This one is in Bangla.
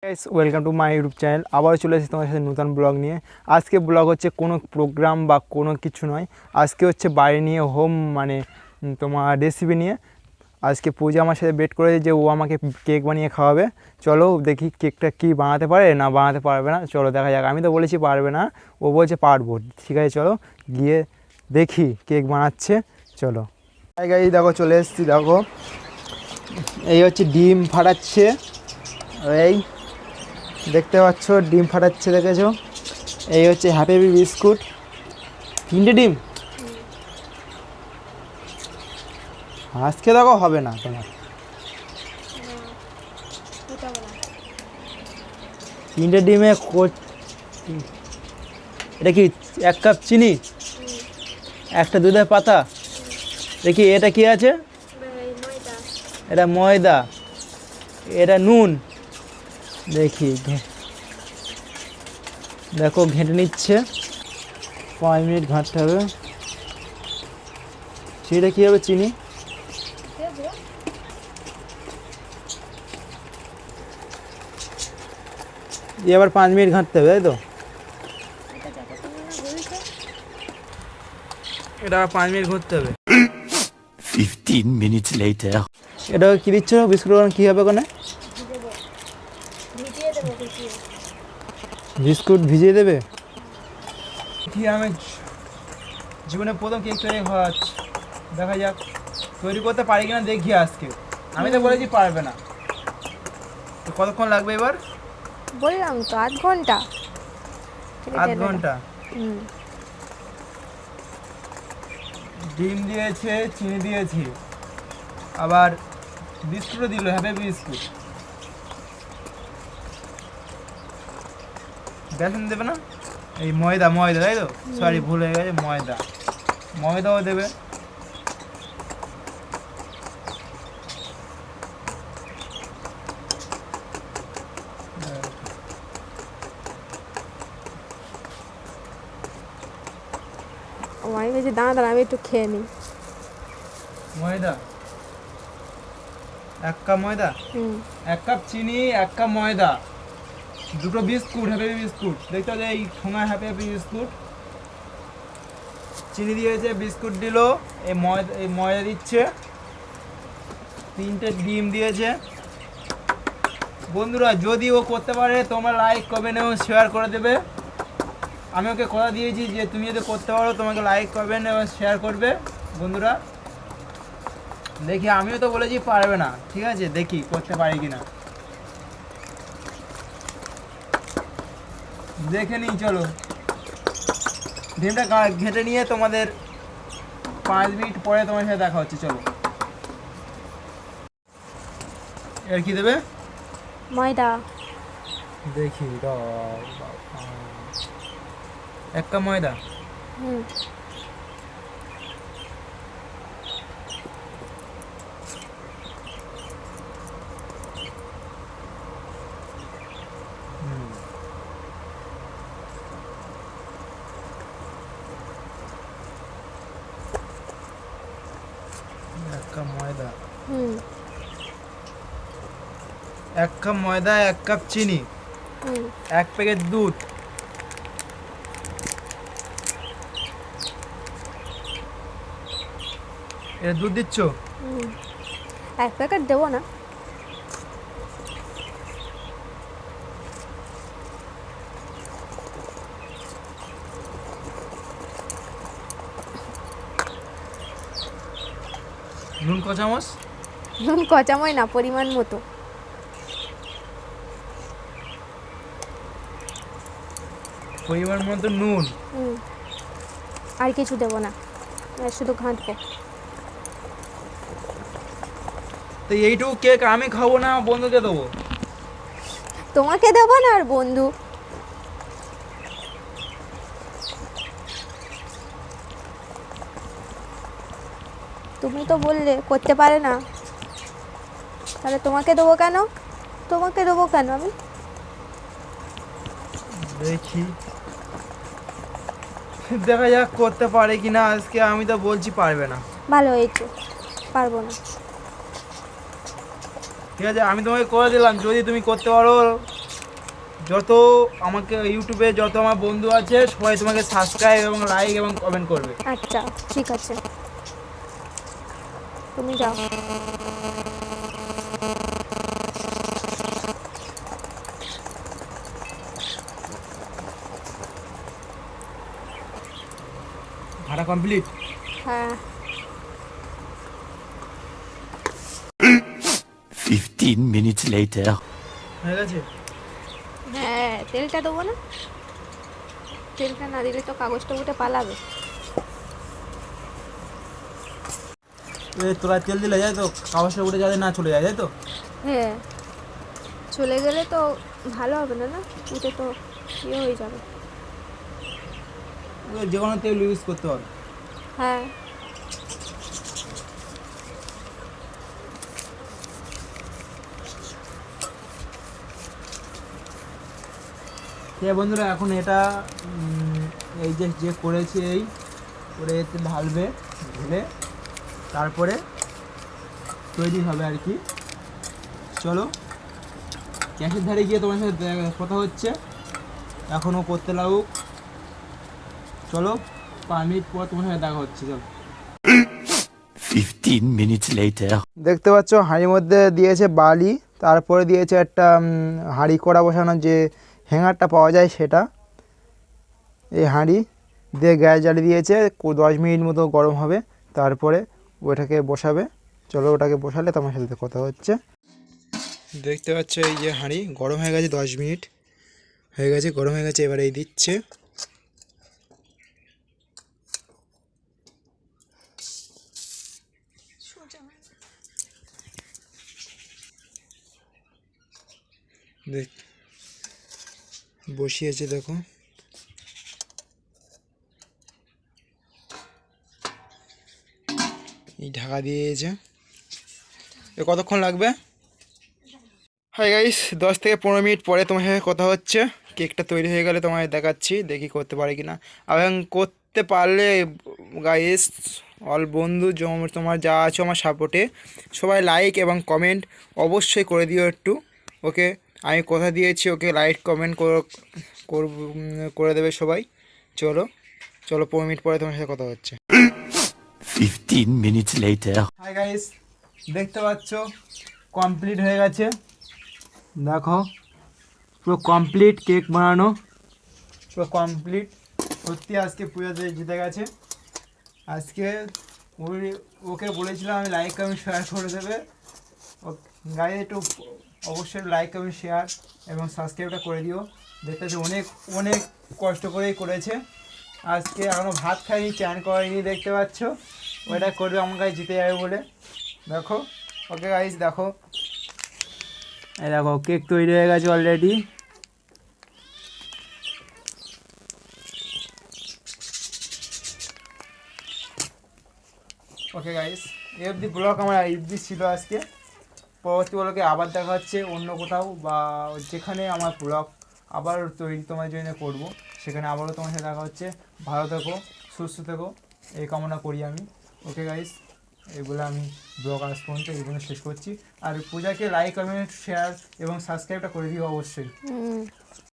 Guys welcome to my YouTube channel. আবার চলে এসেছি তোমার সাথে নতুন ব্লগ নিয়ে। আজকে ব্লগ হচ্ছে কোনো প্রোগ্রাম বা কোনো কিছু নয়, আজকে হচ্ছে বাইরে নিয়ে হোম তোমার রেসিপি নিয়ে। আজকে পূজা আমার সাথে বেট করেছে যে ও আমাকে কেক বানিয়ে খাওয়াবে। চলো দেখি কেকটা কি বানাতে পারে না বানাতে পারবে না, চলো দেখা যাক। আমি তো বলেছি পারবে না, ও বলছে পারবো। ঠিক আছে চলো গিয়ে দেখি কেক বানাচ্ছে, চলো। গাইস দেখো চলে এসেছি, দেখো এই হচ্ছে ডিম ফাটাচ্ছে, এই দেখতে পাচ্ছ ডিম ফাটাচ্ছে, দেখেছো? এই হচ্ছে হ্যাপি বিস্কুট, 3টে ডিম। আজকে দেখো হবে না তোমার, 3টে ডিমে এটা কি 1 কাপ চিনি, একটা দুধের পাতা। দেখি এটা কি আছে, এটা ময়দা, এটা নুন। দেখি দেখো ঘেঁটে নিচ্ছে, 5 মিনিট ঘাঁটতে হবে। চিনিটা কী হবে, চিনি দিয়ে আবার 5 মিনিট ঘাঁটতে হবে, তাই তো? এটা আবার 5 মিনিট ঘুরতে হবে। 15 minutes later. এটা কি দিচ্ছ বিস্কুট? কী হবে ওখানে? বিস্কুট ভিজিয়ে দেবে। কি আমি জীবনে প্রথম কেক তৈরি খাওয়াচ্ছি, দেখা যাক তৈরি করতে পারি কিনা, দেখি আজকে। আমি তো বলেছি পারবে না। তো কতক্ষণ লাগবে এবার? বললাম তো 8 ঘন্টা। 8 ঘন্টা। ডিম দিয়েছে, চিনি দিয়েছি, আবার বিস্কুটও দিল, হ্যাপি বিস্কুট। বেসন দেবে না? এই ময়দা, ময়দা তাই তো, সরি ভুল হয়ে গেছে, ময়দা, ময়দাও দেবে। আমার কাছে দাঁড়া আমি একটু খেয়ে নিই। ময়দা 1 কাপ ময়দা, 1 কাপ চিনি, 1 কাপ ময়দা, 2টো বিস্কুট, হ্যাপি বিস্কুট। দেখতে হবে এই ঠোঙা হ্যাপি বিস্কুট। চিনি দিয়েছে, বিস্কুট দিল, এই ময়দা দিচ্ছে, 3টে ডিম দিয়েছে। বন্ধুরা যদি ও করতে পারে তোমরা লাইক করবেন এবং শেয়ার করে দেবে। আমি ওকে কথা দিয়েছি যে তুমি যদি করতে পারো তোমাকে লাইক করবেন এবং শেয়ার করবে। বন্ধুরা দেখি, আমিও তো বলেছি পারবে না, ঠিক আছে দেখি করতে পারি কিনা, দেখে নিই। চলো ডিমটা ঘেঁটে নিয়ে তোমাদের 5 মিনিট পরে তোমার সাথে দেখা হচ্ছে, চলো। এর কি দেবে? ময়দা। দেখি 1 কাপ ময়দা, হুম 1 কাপ ময়দা, হুম 1 কাপ ময়দা, 1 কাপ চিনি, 1 প্যাকেট দুধ, এটা দুধ দিচ্ছ? 1 প্যাকেট দেবো না। নুন ক চামচ? নুন ক চামচ না, পরিমাণ মতো। পরিমাণ মতো নুন। আর কিছু দেবো না, শুধু ঘাঁটবো। তো এইটুকু কেক আমি খাবো না, বন্ধুকে দেবো। তোমাকে দেবো না, আর বন্ধু। তুমি তো বললে করতে পারে না, তাহলে তোমাকে দেবো কেন? তোমাকে দেবো কেন আমি? দেখি দেখা যাক করতে পারে কিনা আজকে। আমি তো বলছি পারবে না। ভালো হয়েছে, পারবো না। ঠিক আছে আমি তোমাকে করে দিলাম, যদি তুমি করতে পারো যত আমাকে ইউটিউবে যত আমার বন্ধু আছে সবাই তোমাকে সাবস্ক্রাইব এবং লাইক এবং কমেন্ট করবে। আচ্ছা ঠিক আছে, তুমি যাও। ভাড়া কমপ্লিট। হ্যাঁ 15 minutes later. হয়ে গেছে। হ্যাঁ, তেলটা দেবো না, তেলটা না দিলে তো কাগজটা উঠে পালাবে। তোরা তেল দিলে যায় তো কাগজটা উঠে যাতে না চলে যায়, তাই তো? হ্যাঁ, চলে গেলে তো ভালো হবে না, না উঠে তো ইয়ে হয়ে যাবে। যে কোনো তেল ইউজ করতে হবে। হ্যাঁ ঠিক বন্ধুরা, এখন এটা এই যে যে করেছে এই করে এতে ঢালবে, ঢেলে তারপরে তৈরি হবে আর কি। চলো গ্যাসের ধারে গিয়ে তোমার সাথে কথা হচ্ছে, এখনও করতে লাগুক। চলো 5 মিনিট পর তোমার সাথে দেখা হচ্ছে। চলো 15 minutes later. দেখতে পাচ্ছ হাঁড়ির মধ্যে দিয়েছে বালি, তারপরে দিয়েছে একটা হাঁড়ি কড়া বসানোর যে হ্যাঙ্গারটা পাওয়া যায় সেটা। এই হাঁড়ি দিয়ে গ্যাস জ্বালিয়ে দিয়েছে, 10 মিনিট মতো গরম হবে, তারপরে ওটাকে বসাবে। চলো ওটাকে বসালে তোমার সাথে কথা হচ্ছে। দেখতে পাচ্ছ এই যে হাঁড়ি গরম হয়ে গেছে, 10 মিনিট হয়ে গেছে, গরম হয়ে গেছে। এবারে এই দিচ্ছে, দেখ বসিয়েছে, দেখো এই ঢাকা দিয়েছে। এ কতক্ষণ লাগবে? হাই গাইস, 10 থেকে 15 মিনিট পরে তোমার সাথে কথা হচ্ছে। কেকটা তৈরি হয়ে গেলে তোমায় দেখাচ্ছি, দেখি করতে পারি কি না। এবং করতে পারলে গাইস অল বন্ধু তোমার যা আছো আমার সাপোর্টে সবাই লাইক এবং কমেন্ট অবশ্যই করে দিও একটু। ওকে, আমি কথা দিয়েছি, ওকে লাইক কমেন্ট করে দেবে সবাই। চলো চলো 15 মিনিট পরে তোমার সাথে কথা হচ্ছে। 15 minutes later. হাই গাইস, দেখতে পাচ্ছ কমপ্লিট হয়ে গেছে। দেখো পুরো কমপ্লিট কেক বানানো, পুরো কমপ্লিট। সত্যি আজকে পুজোতে জিতে গেছে। আজকে ওকে বলেছিলাম আমি লাইক কমেন্ট শেয়ার করে দেবে। ও গাইজ একটু অবশ্যই লাইক কমেন্ট শেয়ার এবং সাবস্ক্রাইবটা করে দিও। দেখতে পাচ্ছি অনেক অনেক কষ্ট করেই করেছে। আজকে এখনও ভাত খাইনি, চান করেনি, দেখতে পাচ্ছ। ওইটা করবে আমার কাছে জিতে যাবে বলে। দেখো ওকে গাইজ, দেখো এই দেখো কেক তৈরি হয়ে গেছে already. Okay guys, FD blog আমার এফডি ছিল আজকে। পরবর্তী ব্লগে আবার দেখা হচ্ছে অন্য কোথাও বা যেখানে আমার ব্লগ আবার তৈরি তোমার জন্য করব, সেখানে আবারও তোমার সাথে দেখা হচ্ছে। ভালো থেকো, সুস্থ থেকো, এই কামনা করি আমি। ওকে গাইস, এগুলো আমি ব্লগ আজ পর্যন্ত এইগুলো শেষ করছি। আর পূজাকে লাইক কমেন্ট শেয়ার এবং সাবস্ক্রাইবটা করে দিও অবশ্যই।